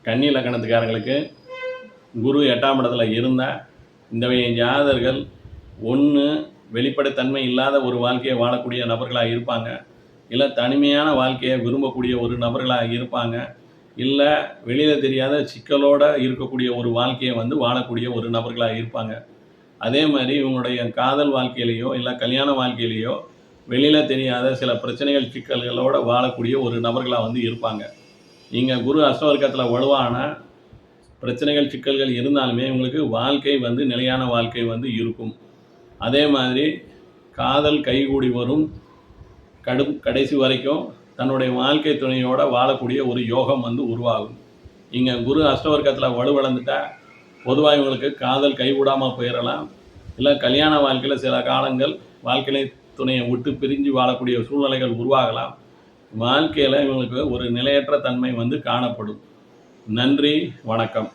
கன்னி லக்னத்துக்காரங்களுக்கு குரு 8ஆம் இடத்துல இருந்தால் இந்த ஜாதகர்கள் ஒன்று வெளிப்படைத்தன்மை இல்லாத ஒரு வாழ்க்கையை வாழக்கூடிய நபர்களாக இருப்பாங்க, இல்லை தனிமையான வாழ்க்கையை விரும்பக்கூடிய ஒரு நபர்களாக இருப்பாங்க, இல்லை வெளியில் தெரியாத சிக்கலோடு இருக்கக்கூடிய ஒரு வாழ்க்கையை வாழக்கூடிய ஒரு நபர்களாக இருப்பாங்க. அதே மாதிரி இவங்களுடைய காதல் வாழ்க்கையிலையோ இல்லை கல்யாண வாழ்க்கையிலையோ வெளியில் தெரியாத சில பிரச்சனைகள் சிக்கல்களோடு வாழக்கூடிய ஒரு நபர்களாக இருப்பாங்க. நீங்கள் குரு அஷ்டவர்க்கத்தில் வலுவான பிரச்சனைகள் சிக்கல்கள் இருந்தாலுமே இவங்களுக்கு வாழ்க்கை நிலையான வாழ்க்கை இருக்கும். அதே மாதிரி காதல் கைகூடி வரும், கடைசி வரைக்கும் தன்னுடைய வாழ்க்கை துணையோடு வாழக்கூடிய ஒரு யோகம் உருவாகும். இங்கே குரு அஷ்டவர்க்கத்தில் வலுவிழந்துட்டால் பொதுவாக இவங்களுக்கு காதல் கைகூடாமல் போயிடலாம், இல்லை கல்யாண வாழ்க்கையில் சில காலங்கள் வாழ்க்கை துணையை விட்டு பிரிஞ்சு வாழக்கூடிய சூழ்நிலைகள் உருவாகலாம். வாழ்க்கையில் இவங்களுக்கு ஒரு நிலையற்ற தன்மை காணப்படும். நன்றி, வணக்கம்.